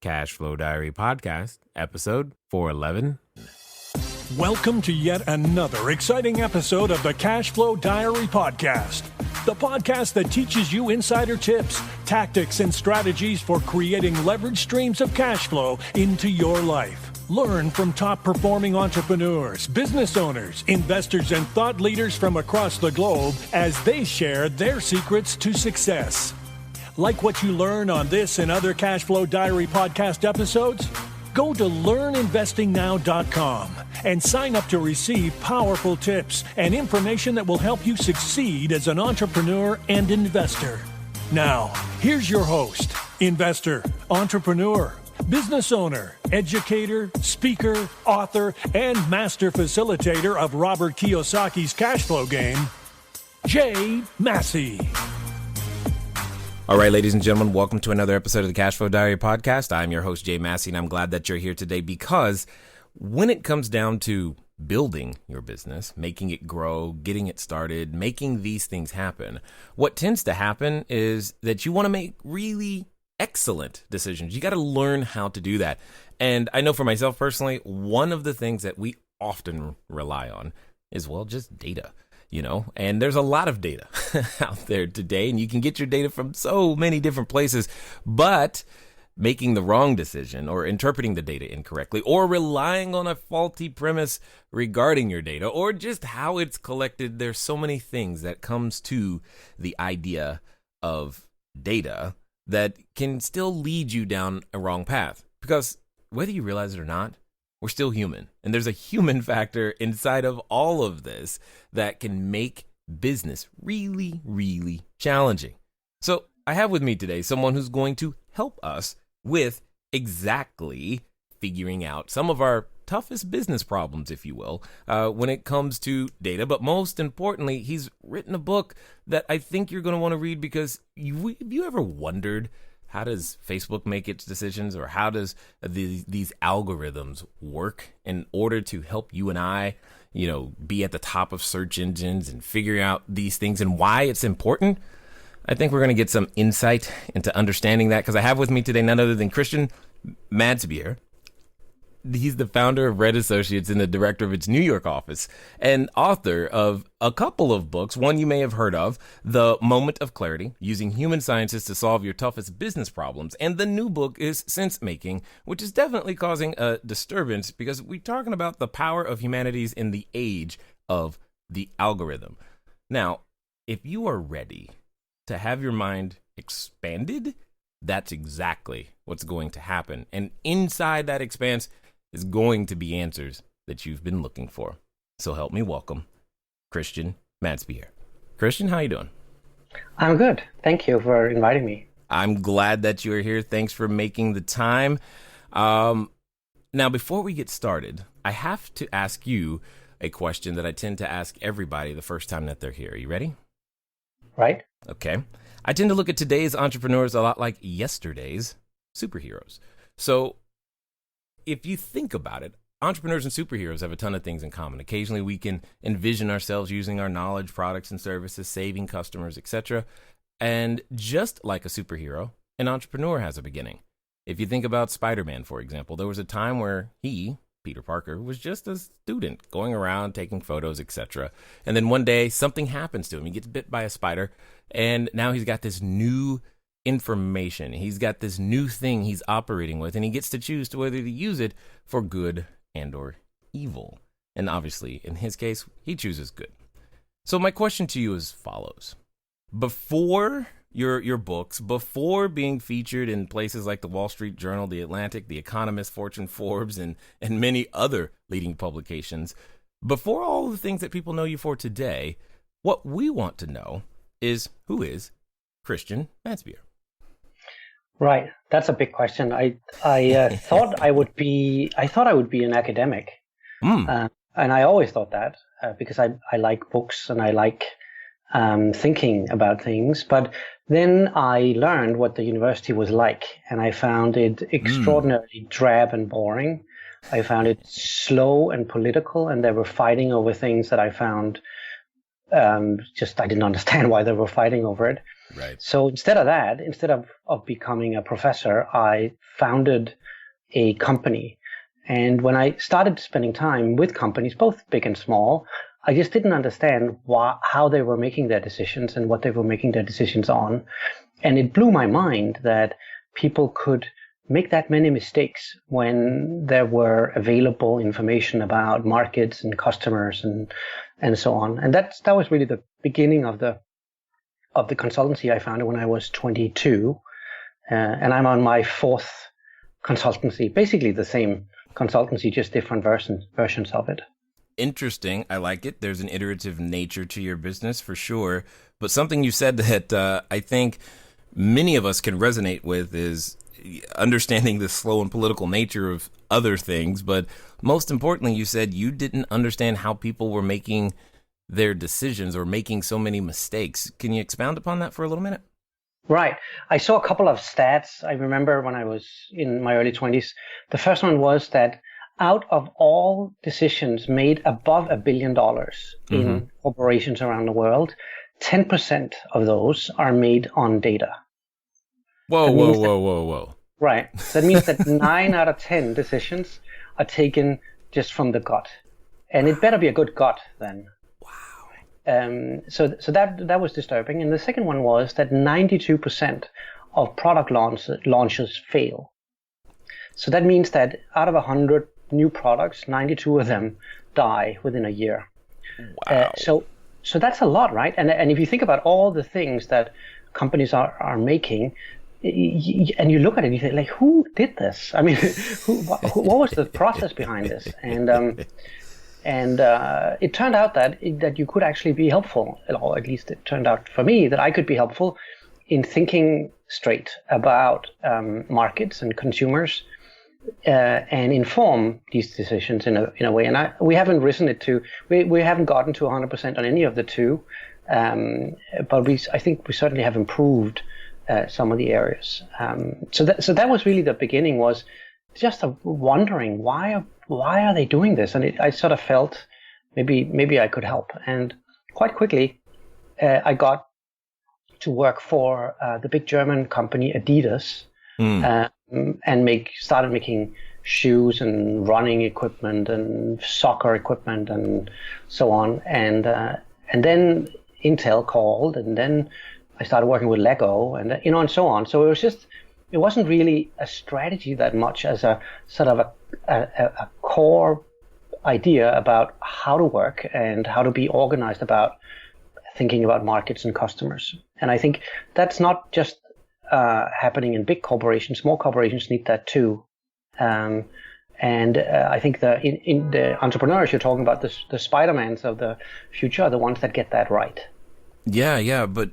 Cash Flow Diary Podcast, episode 411. Welcome to yet another exciting episode of the Cash Flow Diary Podcast, the podcast that teaches you insider tips, tactics, and strategies for creating leverage streams of cash flow into your life. Learn from top-performing entrepreneurs, business owners, investors, and thought leaders from across the globe as they share their secrets to success. Like what you learn on this and other Cash Flow Diary podcast episodes? Go to learninvestingnow.com and sign up to receive powerful tips and information that will help you succeed as an entrepreneur and investor. Now, here's your host, investor, entrepreneur, business owner, educator, speaker, author, and master facilitator of Robert Kiyosaki's cash flow game, Jay Massey. All right, ladies and gentlemen, welcome to another episode of the Cash Flow Diary Podcast. I'm your host, Jay Massey, and I'm glad that you're here today because when it comes down to building your business, making it grow, getting it started, making these things happen, what tends to happen is that you want to make really excellent decisions. You got to learn how to do that. And I know for myself personally, one of the things that we often rely on is, well, just data. And there's a lot of data out there today, and you can get your data from so many different places, but making the wrong decision or interpreting the data incorrectly or relying on a faulty premise regarding your data or just how it's collected, there's so many things that comes to the idea of data that can still lead you down a wrong path. Because whether you realize it or not, we're still human. And there's a human factor inside of all of this that can make business really, really challenging. So I have with me today someone who's going to help us with exactly figuring out some of our toughest business problems, if you will, when it comes to data. But most importantly, he's written a book that I think you're going to want to read because have you ever wondered, how does Facebook make its decisions, or how does these algorithms work in order to help you and I, be at the top of search engines and figure out these things and why it's important? I think we're going to get some insight into understanding that because I have with me today none other than Christian Madsbjerg. He's the founder of Red Associates and the director of its New York office and author of a couple of books. One you may have heard of, The Moment of Clarity, Using Human Sciences to Solve Your Toughest Business Problems. And the new book is Sensemaking, which is definitely causing a disturbance because we're talking about the power of humanities in the age of the algorithm. Now, if you are ready to have your mind expanded, that's exactly what's going to happen. And inside that expanse is going to be answers that you've been looking for. So help me welcome Christian Madsbjerg. Christian, how you doing? I'm good. Thank you for inviting me. I'm glad that you're here. Thanks for making the time. Now, before we get started, I have to ask you a question that I tend to ask everybody the first time that they're here. Are you ready? Right. Okay. I tend to look at today's entrepreneurs a lot like yesterday's superheroes. So if you think about it, entrepreneurs and superheroes have a ton of things in common. Occasionally, we can envision ourselves using our knowledge, products, and services, saving customers, etc. And just like a superhero, an entrepreneur has a beginning. If you think about Spider-Man, for example, there was a time where he, Peter Parker, was just a student going around taking photos, etc. And then one day, something happens to him. He gets bit by a spider, and now he's got this new information. He's got this new thing he's operating with, and he gets to choose to whether to use it for good and or evil. And obviously, in his case, he chooses good. So my question to you is as follows. Before your books, before being featured in places like the Wall Street Journal, The Atlantic, The Economist, Fortune, Forbes, and many other leading publications, before all the things that people know you for today, what we want to know is, who is Christian Madsbjerg? Right. That's a big question. I thought I would be an academic, and I always thought that because I like books and I like thinking about things. But then I learned what the university was like, and I found it extraordinarily drab and boring. I found it slow and political, and they were fighting over things that I found I didn't understand why they were fighting over it. Right. So instead of becoming a professor, I founded a company. And when I started spending time with companies, both big and small, I just didn't understand how they were making their decisions and what they were making their decisions on. And it blew my mind that people could make that many mistakes when there were available information about markets and customers and so on. And that was really the beginning of the consultancy I founded when I was 22. And I'm on my fourth consultancy, basically the same consultancy, just different versions of it. Interesting. I like it. There's an iterative nature to your business for sure. But something you said that I think many of us can resonate with is understanding the slow and political nature of other things. But most importantly, you said you didn't understand how people were making their decisions or making so many mistakes. Can you expound upon that for a little minute? Right. I saw a couple of stats. I remember when I was in my early 20s. The first one was that out of all decisions made above $1 billion in corporations around the world, 10% of those are made on data. Whoa. Right. That means that 9 out of 10 decisions are taken just from the gut. And it better be a good gut then. Wow. So that was disturbing. And the second one was that 92% of product launches fail. So that means that out of 100 new products, 92 of them die within a year. Wow. So that's a lot, right? And if you think about all the things that companies are making, and you look at it, you think, like, who did this? I mean, what was the process behind this? And it turned out that you could actually be helpful, or at least it turned out for me that I could be helpful in thinking straight about markets and consumers, and inform these decisions in a way. And we haven't risen it to, we haven't gotten to 100% on any of the two, but I think we certainly have improved some of the areas. So that was really the beginning, was just wondering why are they doing this? And I sort of felt maybe I could help. And quite quickly, I got to work for the big German company Adidas, and started making shoes and running equipment and soccer equipment and so on. And then Intel called, and then I started working with Lego, and and so on. So it wasn't really a strategy that much as a sort of a core idea about how to work and how to be organized about thinking about markets and customers. And I think that's not just happening in big corporations. Small corporations need that too. And I think in the entrepreneurs you're talking about, the Spider-Mans of the future are the ones that get that right. Yeah, but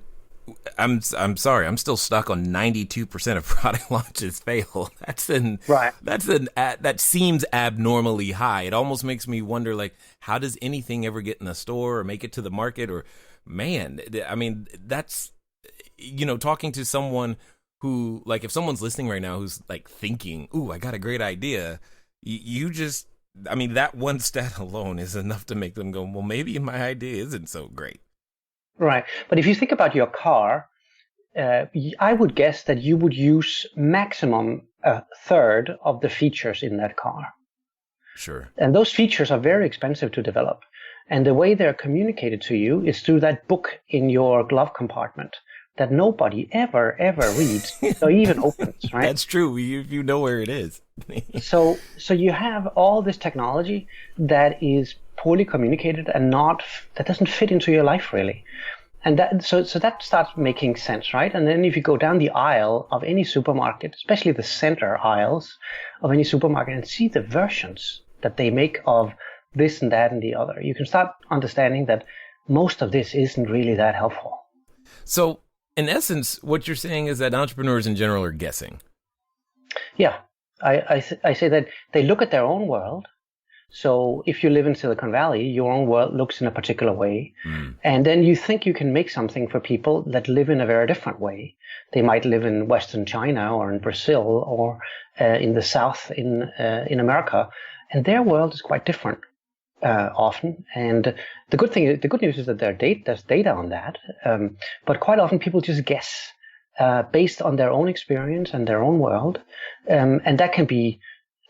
I'm sorry, I'm still stuck on 92% of product launches fail. That seems abnormally high. It almost makes me wonder, like, how does anything ever get in the store or make it to the market? Or, man, I mean, that's, talking to someone who, like, if someone's listening right now who's like thinking, ooh, I got a great idea, that one stat alone is enough to make them go, well, maybe my idea isn't so great. Right. But if you think about your car, I would guess that you would use maximum a third of the features in that car. Sure. And those features are very expensive to develop. And the way they're communicated to you is through that book in your glove compartment that nobody ever reads or even opens, right? That's true. You know where it is. So you have all this technology that is poorly communicated and that doesn't fit into your life really. And that starts making sense, right? And then if you go down the aisle of any supermarket, especially the center aisles of any supermarket, and see the versions that they make of this and that and the other, you can start understanding that most of this isn't really that helpful. So in essence, what you're saying is that entrepreneurs in general are guessing. Yeah, I say that they look at their own world. So if you live in Silicon Valley, your own world looks in a particular way. And then you think you can make something for people that live in a very different way. They might live in Western China or in Brazil or in the South in America. And their world is quite different. often. And the good news is that there's data on that. But quite often people just guess based on their own experience and their own world. And that can be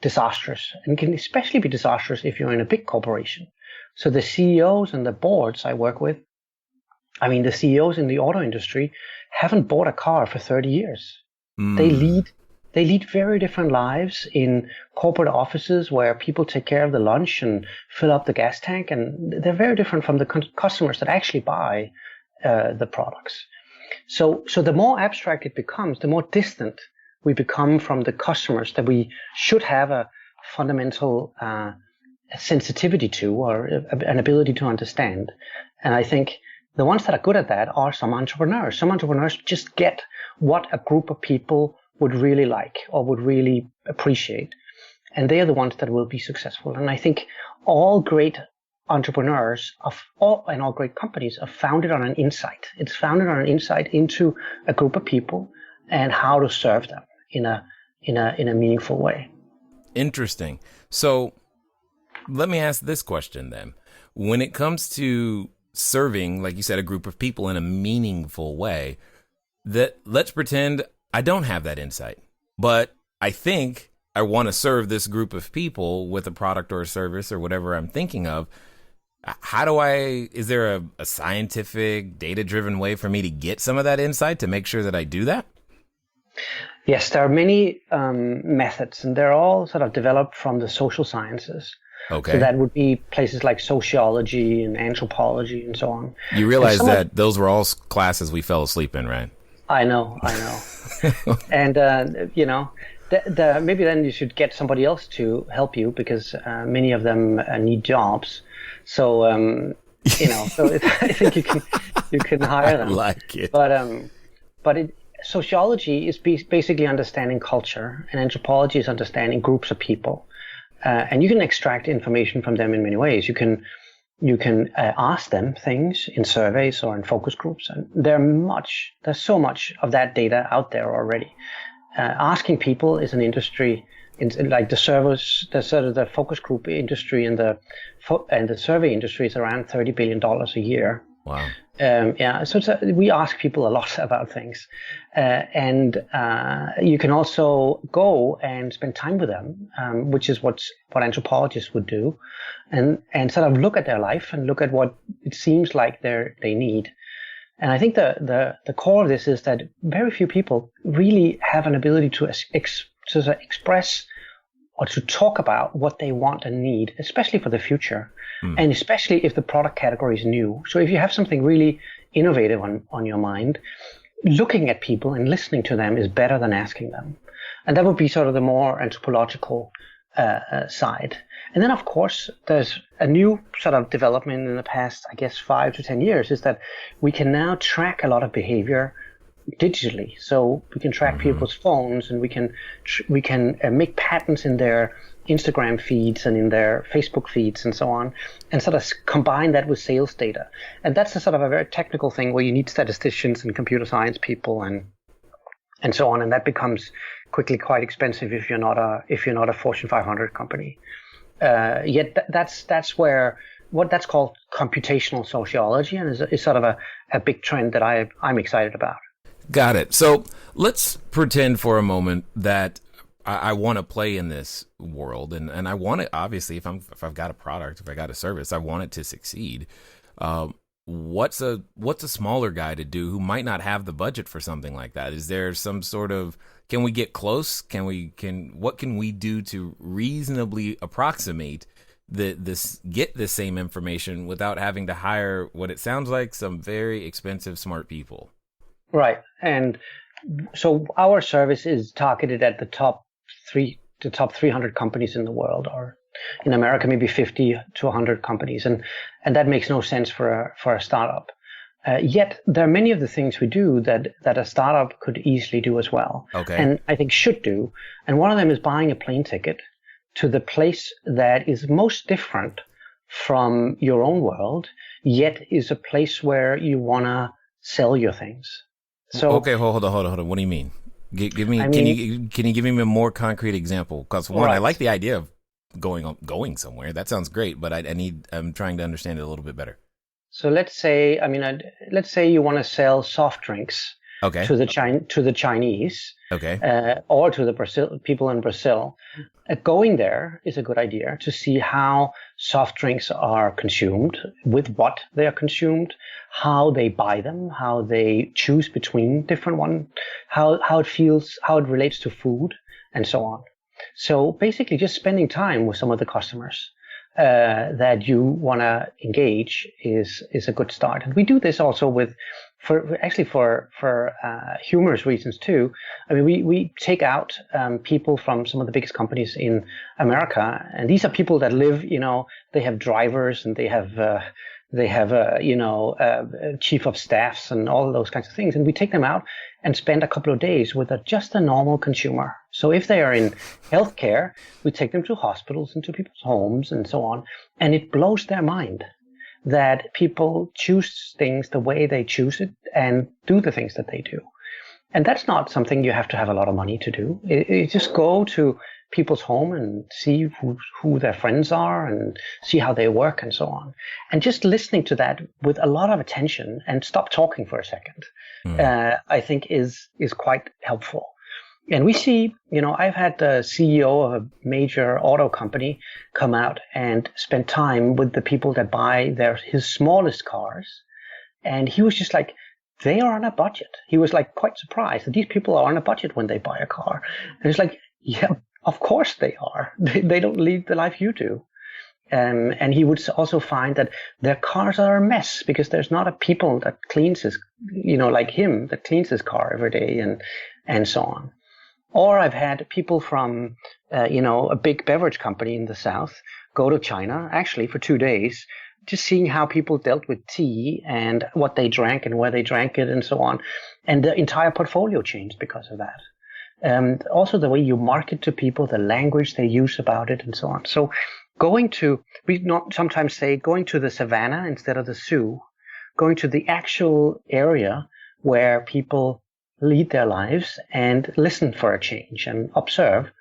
disastrous, and can especially be disastrous if you're in a big corporation. So the CEOs and the boards I work with, I mean, the CEOs in the auto industry haven't bought a car for 30 years. They lead very different lives in corporate offices where people take care of the lunch and fill up the gas tank, and they're very different from the customers that actually buy the products. So the more abstract it becomes, the more distant we become from the customers that we should have a fundamental sensitivity to, or an ability to understand. And I think the ones that are good at that are some entrepreneurs. Some entrepreneurs just get what a group of people would really like or would really appreciate. And they are the ones that will be successful. And I think all great entrepreneurs and all great companies are founded on an insight. It's founded on an insight into a group of people and how to serve them in a meaningful way. Interesting. So let me ask this question then. When it comes to serving, like you said, a group of people in a meaningful way, that let's pretend I don't have that insight, but I think I want to serve this group of people with a product or a service or whatever I'm thinking of. Is there a scientific, data-driven way for me to get some of that insight to make sure that I do that? Yes, there are many methods, and they're all sort of developed from the social sciences. Okay. So that would be places like sociology and anthropology and so on. You realize that those were all classes we fell asleep in, right? I know. And, maybe then you should get somebody else to help you, because many of them need jobs. So, I think you can hire them. I like it. But sociology is basically understanding culture, and anthropology is understanding groups of people. And you can extract information from them in many ways. You can ask them things in surveys or in focus groups, and there's so much of that data out there already. Asking people is an industry, like the focus group industry and the survey industry is around $30 billion a year. Wow. So we ask people a lot about things, and you can also go and spend time with them, which is what anthropologists would do, and sort of look at their life and look at what it seems like they need. And I think the core of this is that very few people really have an ability to express or to talk about what they want and need, especially for the future, and especially if the product category is new. So if you have something really innovative on your mind, looking at people and listening to them is better than asking them. And that would be sort of the more anthropological side. And then, of course, there's a new sort of development in the past, I guess, 5 to 10 years, is that we can now track a lot of behavior digitally. So we can track people's phones, and we can make patterns in their Instagram feeds and in their Facebook feeds and so on, and sort of combine that with sales data. And that's a sort of a very technical thing where you need statisticians and computer science people and so on, and that becomes quickly quite expensive if you're not a Fortune 500 company. Yet that's where what that's called computational sociology, and is sort of a big trend that I'm excited about. Got it. So let's pretend for a moment that I want to play in this world, and I want it, obviously, if I've got a product, if I got a service, I want it to succeed. What's a smaller guy to do who might not have the budget for something like that? Is there some sort of, can we get close? What can we do to reasonably approximate get the same information without having to hire what it sounds like some very expensive, smart people? Right. And so our service is targeted at the top 300 companies in the world, or in America, maybe 50 to 100 companies. And that makes no sense for a startup. Yet there are many of the things we do that a startup could easily do as well. Okay. And I think should do. And one of them is buying a plane ticket to the place that is most different from your own world, yet is a place where you want to sell your things. So okay, hold on. What do you mean? Can you give me a more concrete example? Because one, right. I like the idea of going somewhere. That sounds great, but I'm trying to understand it a little bit better. So let's say, let's say you want to sell soft drinks to the Chinese, or to the people in Brazil. Going there is a good idea to see how soft drinks are consumed, with what they are consumed, how they buy them, how they choose between different ones, how it feels, how it relates to food, and so on. So basically, just spending time with some of the customers that you want to engage is a good start. And we do this also for humorous reasons too. I mean, we take out people from some of the biggest companies in America, and these are people that live, they have drivers and they have chief of staffs and all of those kinds of things. And we take them out and spend a couple of days with just a normal consumer. So if they are in healthcare, we take them to hospitals and to people's homes and so on. And it blows their mind that people choose things the way they choose it and do the things that they do. And that's not something you have to have a lot of money to do. You just go to people's home and see who their friends are and see how they work and so on. And just listening to that with a lot of attention and stop talking for a second, I think is quite helpful. And we see, I've had the CEO of a major auto company come out and spend time with the people that buy his smallest cars. And he was just like, they are on a budget. He was like quite surprised that these people are on a budget when they buy a car. And it's like, yeah, of course they are. They don't lead the life you do. And he would also find that their cars are a mess because there's not a people that cleans his, like him, that cleans his car every day and so on. Or I've had people from, a big beverage company in the South go to China, actually for 2 days, just seeing how people dealt with tea and what they drank and where they drank it and so on. And the entire portfolio changed because of that. Also the way you market to people, the language they use about it and so on. So sometimes say going to the savannah instead of the zoo, going to the actual area where people lead their lives and listen for a change and observe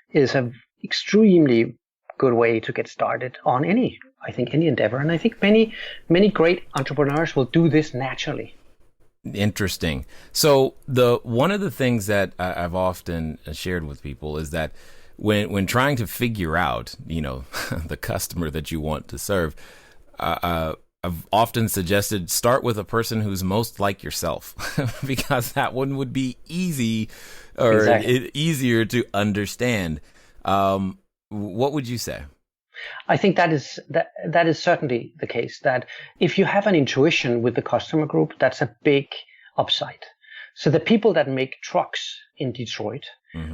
is an extremely good way to get started on any endeavor. And I think many, many great entrepreneurs will do this naturally. Interesting. So one of the things that I've often shared with people is that when trying to figure out, the customer that you want to serve, I've often suggested start with a person who's most like yourself because that one would be easier to understand. What would you say? I think that is certainly the case, that if you have an intuition with the customer group, that's a big upside. So the people that make trucks in Detroit,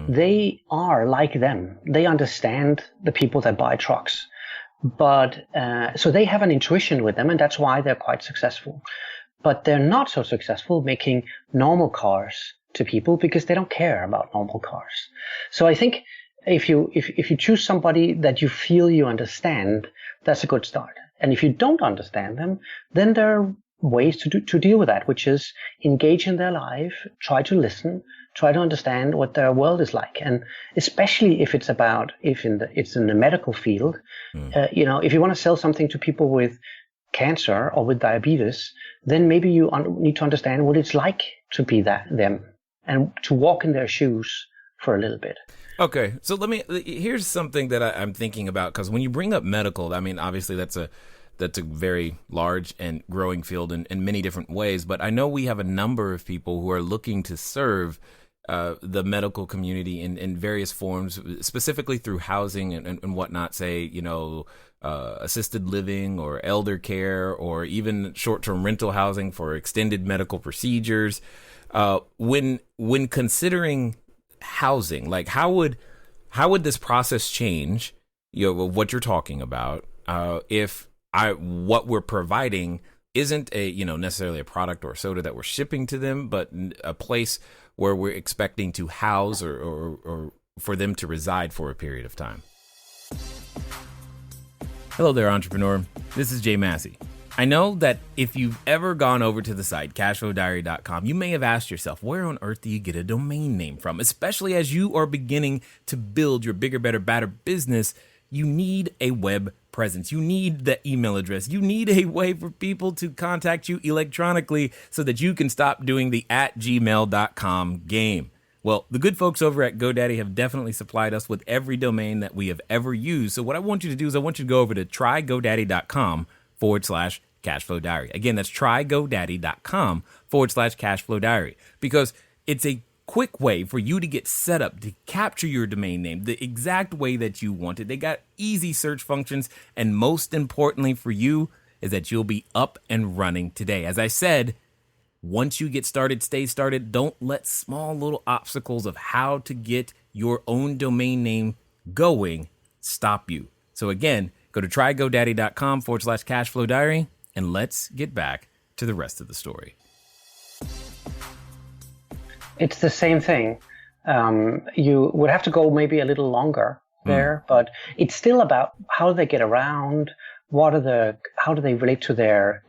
they are like them. They understand the people that buy trucks. But so they have an intuition with them, and that's why they're quite successful. But they're not so successful making normal cars to people because they don't care about normal cars. So I think if you choose somebody that you feel you understand, that's a good start. And if you don't understand them, then there are ways to deal with that, which is engage in their life, try to listen, try to understand what their world is like. And especially if it's in the medical field, if you want to sell something to people with cancer or with diabetes, then maybe you need to understand what it's like to be them and to walk in their shoes for a little bit. Okay, so here's something that I'm thinking about, because when you bring up medical, I mean, obviously that's a very large and growing field in many different ways, but I know we have a number of people who are looking to serve the medical community in various forms, specifically through housing and whatnot, say, assisted living or elder care or even short-term rental housing for extended medical procedures. When considering housing, like how would this process change, what you're talking about, if what we're providing isn't necessarily a product or soda that we're shipping to them, but a place where we're expecting to house or for them to reside for a period of time. Hello there, entrepreneur. This is Jay Massey. I know that if you've ever gone over to the site, cashflowdiary.com, you may have asked yourself, where on earth do you get a domain name from? Especially as you are beginning to build your bigger, better, badder business you need a web presence. You need the email address. You need a way for people to contact you electronically so that you can stop doing the @gmail.com game. Well, the good folks over at GoDaddy have definitely supplied us with every domain that we have ever used. So what I want you to do is I want you to go over to trygodaddy.com/cashflow diary. Again, that's trygodaddy.com/cashflow diary, because it's a quick way for you to get set up to capture your domain name the exact way that you want it. They got easy search functions, and most importantly for you is that you'll be up and running today. As I said, once you get started, stay started. Don't let small little obstacles of how to get your own domain name going stop you. So again, go to trygodaddy.com/cashflow diary, and let's get back to the rest of the story. It's the same thing. You would have to go maybe a little longer there, but it's still about how do they get around, how do they relate to their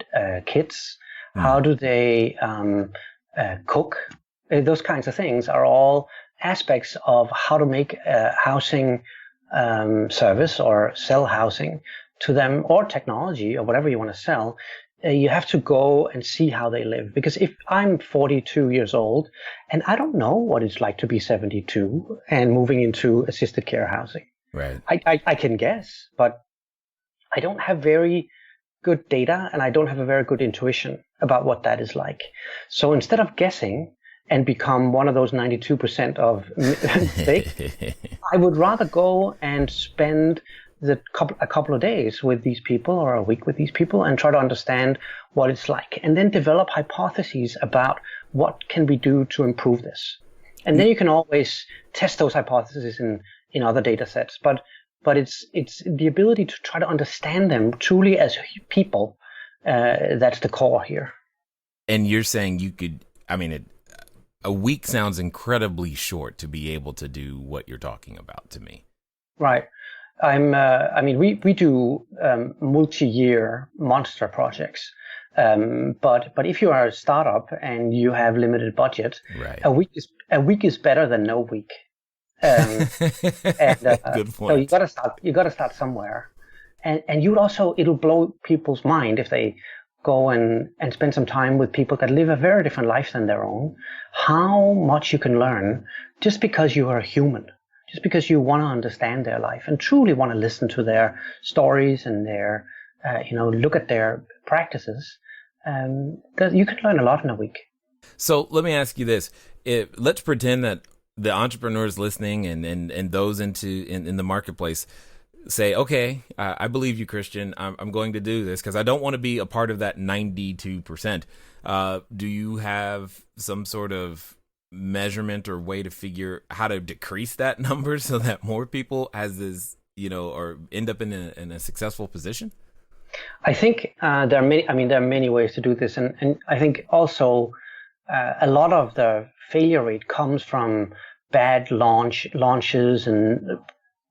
kids, how do they cook. Those kinds of things are all aspects of how to make a housing service or sell housing to them, or technology or whatever you want to sell. You have to go and see how they live. Because if I'm 42 years old and I don't know what it's like to be 72 and moving into assisted care housing, right? I can guess, but I don't have very good data and I don't have a very good intuition about what that is like. So instead of guessing and become one of those 92% of mistakes, I would rather go and spend a couple of days with these people or a week with these people and try to understand what it's like, and then develop hypotheses about what can we do to improve this. And then you can always test those hypotheses in other data sets. But it's the ability to try to understand them truly as people that's the core here. And you're saying you could, a week sounds incredibly short to be able to do what you're talking about to me. Right. We do multi-year monster projects, but if you are a startup and you have limited budget, right, a week is better than no week. Good point. So you got to start somewhere, and it'll blow people's mind if they go and spend some time with people that live a very different life than their own. How much you can learn just because you are a human. Just because you want to understand their life and truly want to listen to their stories and their, look at their practices, you can learn a lot in a week. So let me ask you this. Let's pretend that the entrepreneurs listening and those in the marketplace say, okay, I believe you, Christian. I'm going to do this because I don't want to be a part of that 92%. Do you have some sort of measurement or way to figure how to decrease that number so that more people or end up in a successful position? I think there are many ways to do this, and I think also a lot of the failure rate comes from bad launches and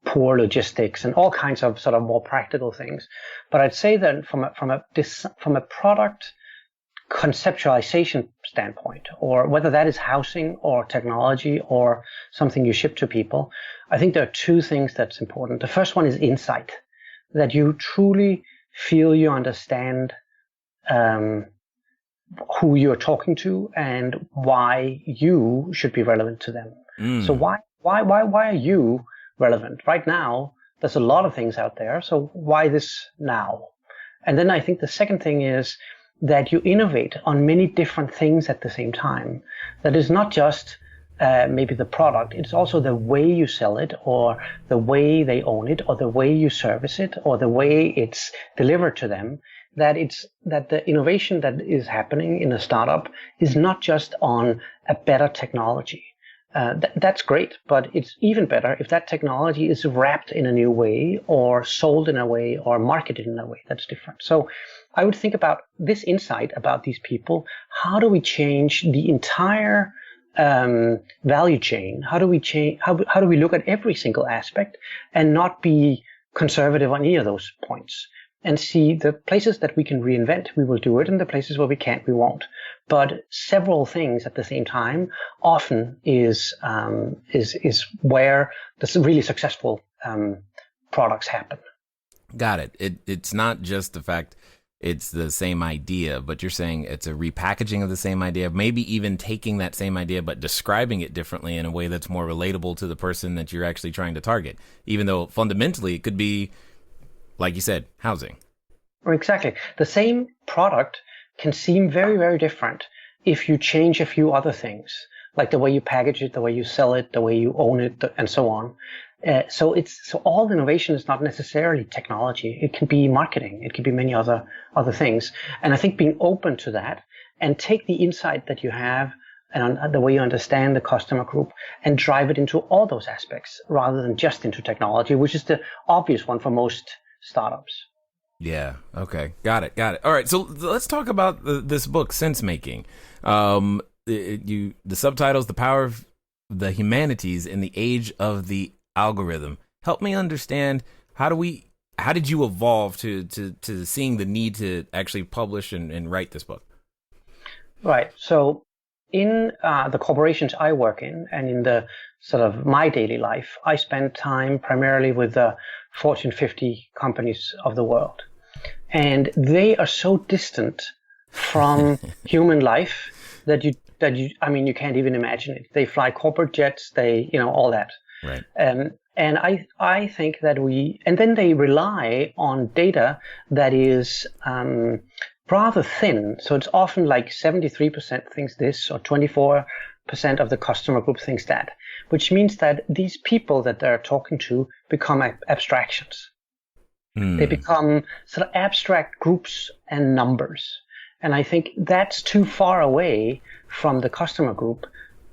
poor logistics and all kinds of sort of more practical things. But I'd say that from a product conceptualization standpoint, or whether that is housing or technology or something you ship to people, I think there are two things that's important. The first one is insight, that you truly feel you understand who you're talking to and why you should be relevant to them. So why are you relevant? Right now, there's a lot of things out there, so why this now? And then I think the second thing is that you innovate on many different things at the same time. That is not just maybe the product, it's also the way you sell it, or the way they own it, or the way you service it, or the way it's delivered to them. That the innovation that is happening in a startup is not just on a better technology. That's great, but it's even better if that technology is wrapped in a new way, or sold in a way, or marketed in a way that's different. So I would think about this insight about these people. How do we change the entire value chain? How do we change? How do we look at every single aspect and not be conservative on any of those points? And see the places that we can reinvent, we will do it, and the places where we can't, we won't. But several things at the same time often is where the really successful products happen. Got it. It's not just the fact it's the same idea, but you're saying it's a repackaging of the same idea, maybe even taking that same idea but describing it differently in a way that's more relatable to the person that you're actually trying to target, even though fundamentally it could be, like you said, housing. Exactly. The same product can seem very, very different if you change a few other things, like the way you package it, the way you sell it, the way you own it, and so on. So all innovation is not necessarily technology. It can be marketing. It can be many other things. And I think being open to that and take the insight that you have and the way you understand the customer group and drive it into all those aspects rather than just into technology, which is the obvious one for most startups. Yeah. Okay. Got it. All right. So let's talk about this book, Sensemaking. The subtitles, The Power of the Humanities in the Age of the Algorithm. Help me understand, how did you evolve to seeing the need to actually publish and write this book? Right. So in the corporations I work in and in the sort of my daily life, I spend time primarily with the Fortune 50 companies of the world. And they are so distant from human life that you can't even imagine it. They fly corporate jets, all that. Right. And I think that and then they rely on data that is rather thin. So it's often like 73% thinks this or 24% of the customer group thinks that, which means that these people that they're talking to become abstractions. They become sort of abstract groups and numbers. And I think that's too far away from the customer group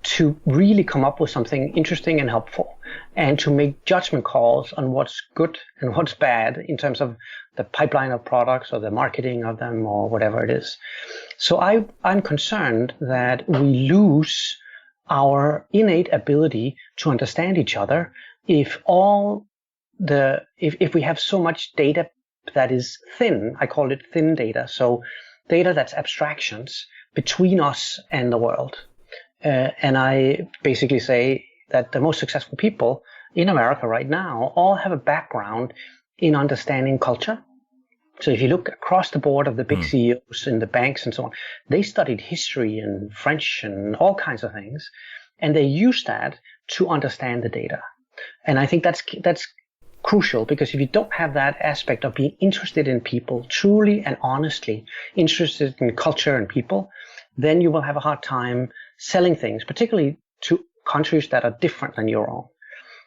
to really come up with something interesting and helpful, and to make judgment calls on what's good and what's bad in terms of the pipeline of products or the marketing of them or whatever it is. So I'm concerned that we lose our innate ability to understand each other if we have so much data that is thin. I call it thin data. So data that's abstractions between us and the world. And I basically say that the most successful people in America right now all have a background in understanding culture. So if you look across the board of the big CEOs in the banks and so on, they studied history and French and all kinds of things, and they use that to understand the data. And I think that's crucial, because if you don't have that aspect of being interested in people, truly and honestly interested in culture and people, then you will have a hard time selling things, particularly to countries that are different than your own.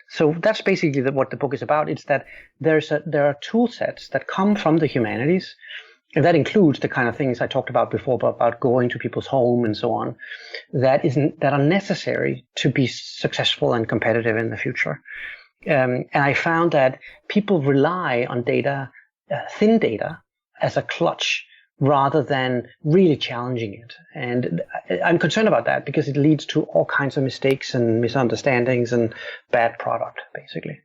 So that's basically what the book is about. It's that there are tool sets that come from the humanities, and that includes the kind of things I talked about before, about going to people's home and so on, that are necessary to be successful and competitive in the future. And I found that people rely on data, thin data, as a clutch rather than really challenging it. And I'm concerned about that because it leads to all kinds of mistakes and misunderstandings and bad product, basically.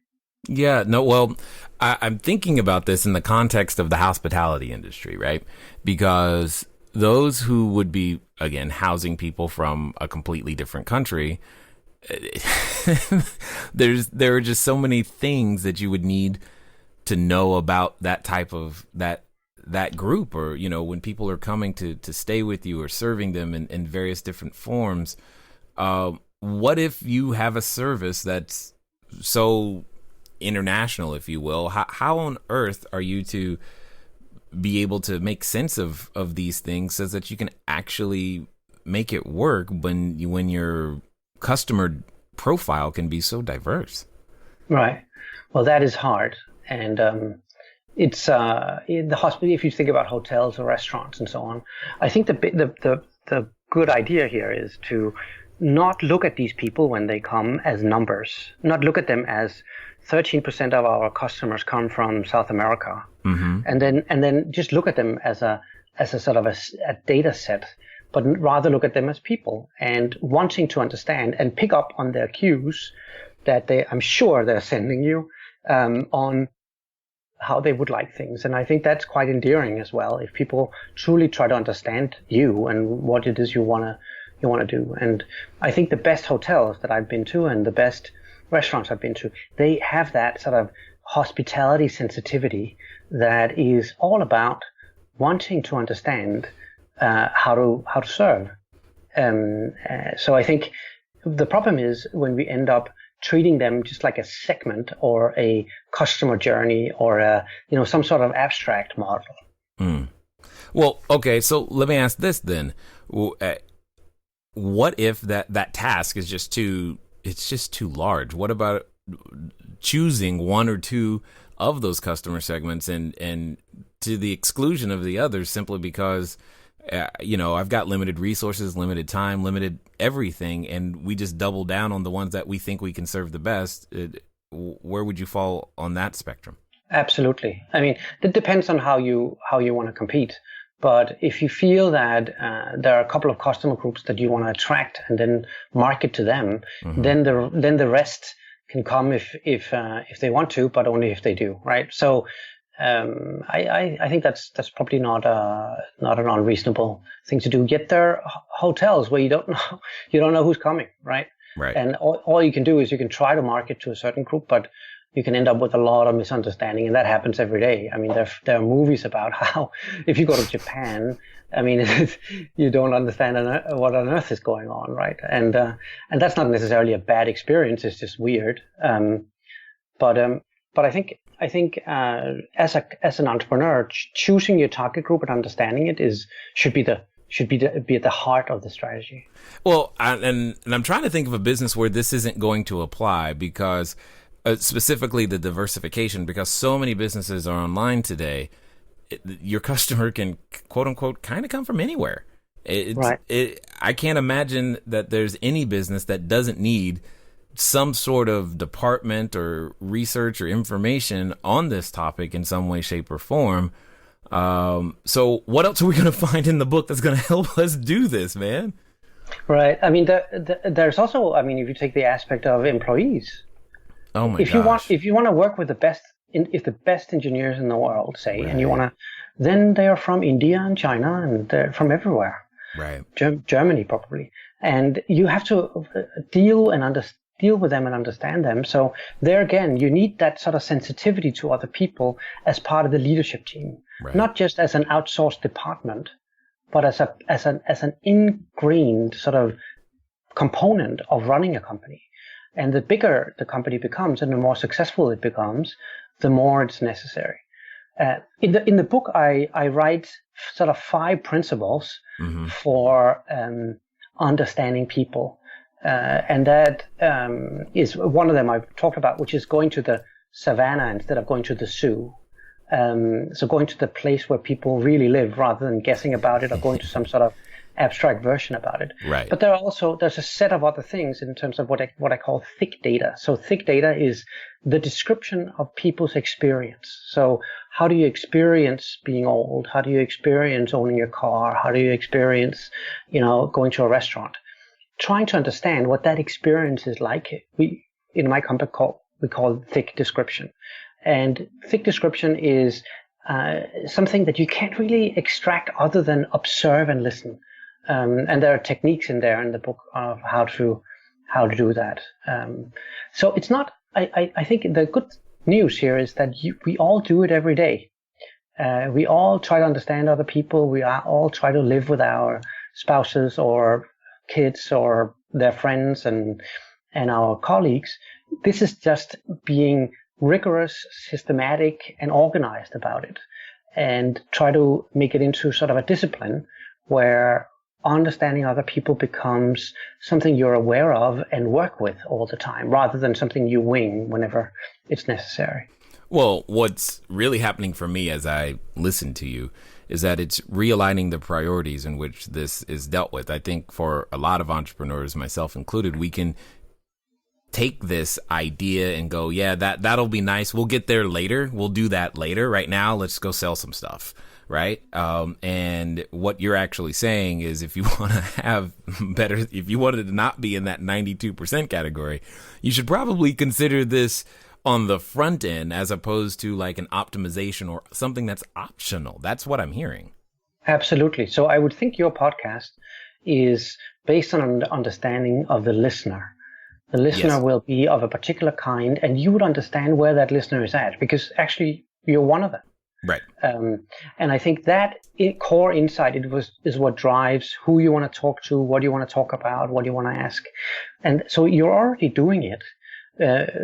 Yeah, no, well, I'm thinking about this in the context of the hospitality industry, right? Because those who would be, again, housing people from a completely different country, there are just so many things that you would need to know about that type of that group, or when people are coming to stay with you or serving them in various different forms. What if you have a service that's so international, if you will? How on earth are you to be able to make sense of these things so that you can actually make it work when your customer profile can be so diverse? Right. Well, that is hard. And it's in the hospital. If you think about hotels or restaurants and so on, I think the good idea here is to not look at these people when they come as numbers, not look at them as 13% of our customers come from South America, and then just look at them as a sort of a data set, but rather look at them as people and wanting to understand and pick up on their cues that I'm sure they're sending you on how they would like things. And I think that's quite endearing as well, if people truly try to understand you and what it is you want to do. And I think the best hotels that I've been to and the best restaurants I've been to, they have that sort of hospitality sensitivity that is all about wanting to understand how to serve. So I think the problem is when we end up treating them just like a segment or a customer journey or some sort of abstract model. Well, okay, so let me ask this then. What if that task is just too large? What about choosing one or two of those customer segments and to the exclusion of the others simply because I've got limited resources, limited time, limited everything, and we just double down on the ones that we think we can serve the best? Where would you fall on that spectrum? Absolutely. I mean, it depends on how you want to compete. But if you feel that there are a couple of customer groups that you want to attract and then market to them, then the rest can come if they want to, but only if they do, right? So I think that's probably not an unreasonable thing to do. Yet there are hotels where you don't know who's coming, right? Right. And all you can do is you can try to market to a certain group, but you can end up with a lot of misunderstanding, and that happens every day. I mean, there are movies about how if you go to Japan, I mean, you don't understand what on earth is going on, right? And that's not necessarily a bad experience; it's just weird. But I think as an entrepreneur, choosing your target group and understanding it should be at the heart of the strategy. Well, and I'm trying to think of a business where this isn't going to apply because. Specifically the diversification, because so many businesses are online today. Your customer can, quote unquote, kind of come from anywhere. Right. I can't imagine that there's any business that doesn't need some sort of department or research or information on this topic in some way, shape, or form. So what else are we going to find in the book that's going to help us do this, man? Right. I mean, there's also, I mean, if you take the aspect of employees. Oh my gosh. If you want to work with the best engineers in the world, say, right. and then they are from India and China and they're from everywhere. Right. Germany probably. And you have to deal with them and understand them. So there again, you need that sort of sensitivity to other people as part of the leadership team, right. Not just as an outsourced department, but as an ingrained sort of component of running a company. And the bigger the company becomes and the more successful it becomes, the more it's necessary. In the book, I write sort of 5 principles for understanding people. And that is one of them I've talked about, which is going to the savannah instead of going to the zoo. So going to the place where people really live rather than guessing about it or going to some sort of abstract version about it. Right. But there's a set of other things in terms of what I call thick data. So thick data is the description of people's experience. So how do you experience being old? How do you experience owning a car? How do you experience, going to a restaurant? Trying to understand what that experience is like. In my company we call thick description. And thick description is something that you can't really extract other than observe and listen. And there are techniques in there in the book of how to do that. So it's not. I think the good news here is that we all do it every day. We all try to understand other people. We all try to live with our spouses or kids or their friends and our colleagues. This is just being rigorous, systematic, and organized about it, and try to make it into sort of a discipline where understanding other people becomes something you're aware of and work with all the time, rather than something you wing whenever it's necessary. Well, what's really happening for me as I listen to you is that it's realigning the priorities in which this is dealt with. I think for a lot of entrepreneurs, myself included, we can take this idea and go, yeah, that'll be nice. We'll get there later. We'll do that later. Right now, let's go sell some stuff. Right. And what you're actually saying is if you want to have better, if you wanted to not be in that 92% category, you should probably consider this on the front end as opposed to like an optimization or something that's optional. That's what I'm hearing. Absolutely. So I would think your podcast is based on an understanding of the listener. The listener Yes. will be of a particular kind, and you would understand where that listener is at, because actually you're one of them. Right. And I think that core insight is what drives who you want to talk to, what you want to talk about, what you want to ask. And so you're already doing it.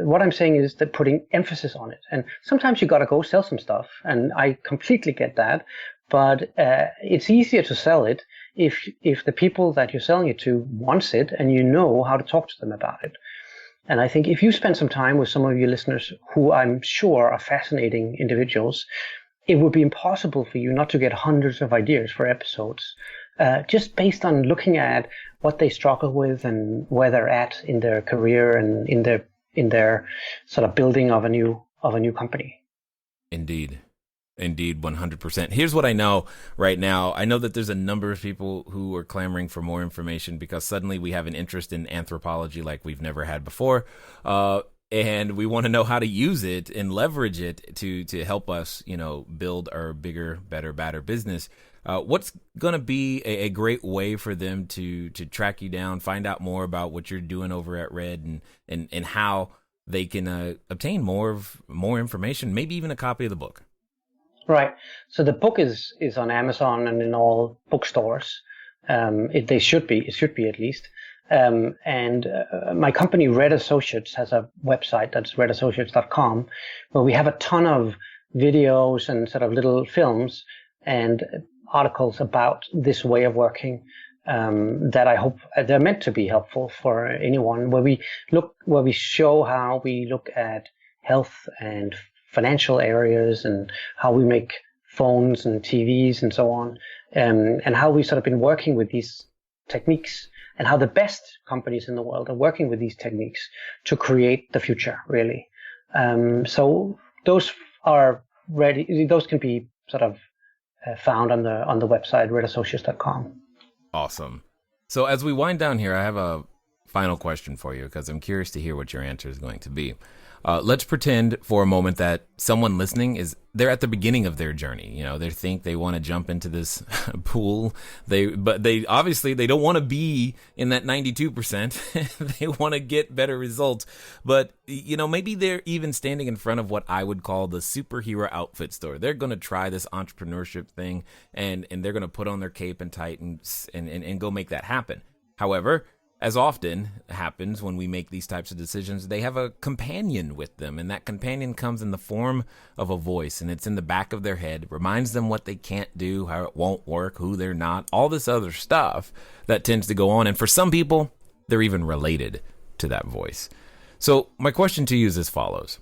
What I'm saying is that putting emphasis on it. And sometimes you got to go sell some stuff, and I completely get that. But it's easier to sell it if the people that you're selling it to wants it, and you know how to talk to them about it. And I think if you spend some time with some of your listeners, who I'm sure are fascinating individuals, it would be impossible for you not to get hundreds of ideas for episodes, just based on looking at what they struggle with and where they're at in their career and in their sort of building of a new company. Indeed, 100%. Here's what I know right now. I know that there's a number of people who are clamoring for more information because suddenly we have an interest in anthropology like we've never had before. And we want to know how to use it and leverage it to help us, build our bigger, better, badder business. What's going to be a great way for them to track you down, find out more about what you're doing over at Red and how they can obtain more information, maybe even a copy of the book? Right. So the book is on Amazon and in all bookstores. It should be at least. And my company, Red Associates, has a website that's redassociates.com, where we have a ton of videos and sort of little films and articles about this way of working, that I hope they're meant to be helpful for anyone, where we show how we look at health and financial areas and how we make phones and TVs and so on, and how we've sort of been working with these techniques, and how the best companies in the world are working with these techniques to create the future, really. So those are ready. Those can be sort of found on the website, redassociates.com. Awesome. So as we wind down here, I have a final question for you because I'm curious to hear what your answer is going to be. Let's pretend for a moment that someone listening they're at the beginning of their journey. They think they want to jump into this pool. But they obviously don't want to be in that 92%. They want to get better results. But, maybe they're even standing in front of what I would call the superhero outfit store. They're going to try this entrepreneurship thing and they're going to put on their cape and tights and go make that happen. However, as often happens when we make these types of decisions, they have a companion with them, and that companion comes in the form of a voice, and it's in the back of their head, reminds them what they can't do, how it won't work, who they're not, all this other stuff that tends to go on. And for some people, they're even related to that voice. So my question to you is as follows.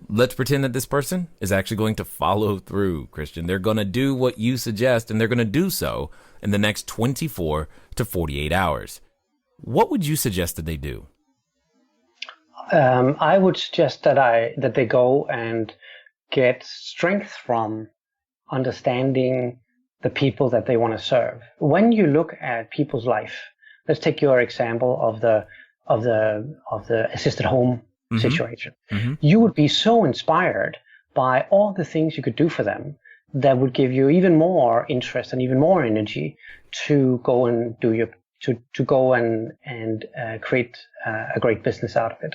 Let's pretend that this person is actually going to follow through, Christian. They're going to do what you suggest, and they're going to do so in the next 24 to 48 hours. What would you suggest that they do? I would suggest that they go and get strength from understanding the people that they want to serve. When you look at people's life, let's take your example of the assisted home situation. Mm-hmm. You would be so inspired by all the things you could do for them that would give you even more interest and even more energy to go and do to go and create a great business out of it.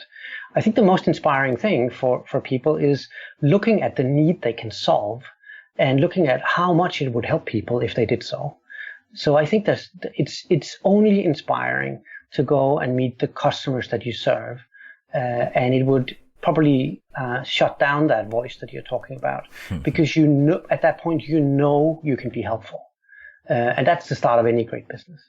I think the most inspiring thing for people is looking at the need they can solve and looking at how much it would help people if they did so. So I think that it's only inspiring to go and meet the customers that you serve, and it would probably shut down that voice that you're talking about, because at that point you can be helpful, and that's the start of any great business.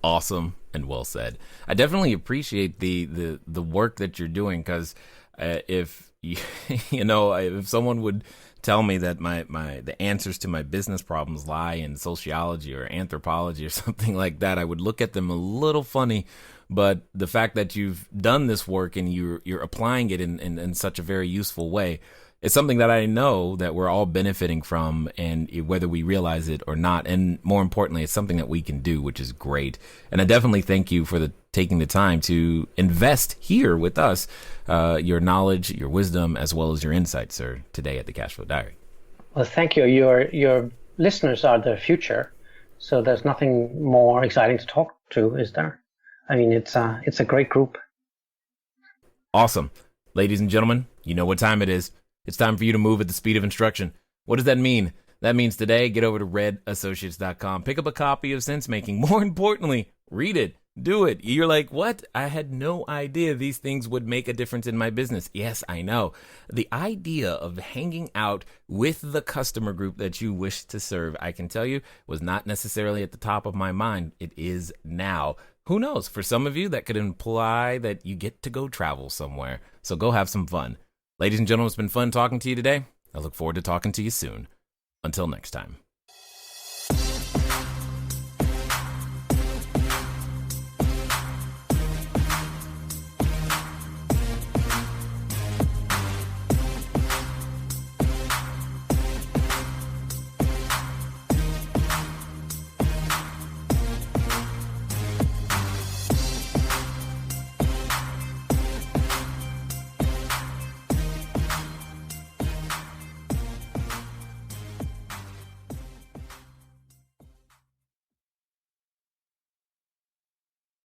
Awesome and well said. I definitely appreciate the work that you're doing, because if if someone would tell me that the answers to my business problems lie in sociology or anthropology or something like that, I would look at them a little funny. But the fact that you've done this work and you're applying it in such a very useful way, it's something that I know that we're all benefiting from, and whether we realize it or not. And more importantly, it's something that we can do, which is great. And I definitely thank you for taking the time to invest here with us, your knowledge, your wisdom, as well as your insights, sir, today at the Cashflow Diary. Well, thank you. Your listeners are the future, so there's nothing more exciting to talk to, is there? I mean, it's a great group. Awesome. Ladies and gentlemen, you know what time it is. It's time for you to move at the speed of instruction. What does that mean? That means today, get over to redassociates.com. Pick up a copy of Sensemaking. More importantly, read it. Do it. You're like, what? I had no idea these things would make a difference in my business. Yes, I know. The idea of hanging out with the customer group that you wish to serve, I can tell you, was not necessarily at the top of my mind. It is now. Who knows? For some of you, that could imply that you get to go travel somewhere. So go have some fun. Ladies and gentlemen, it's been fun talking to you today. I look forward to talking to you soon. Until next time.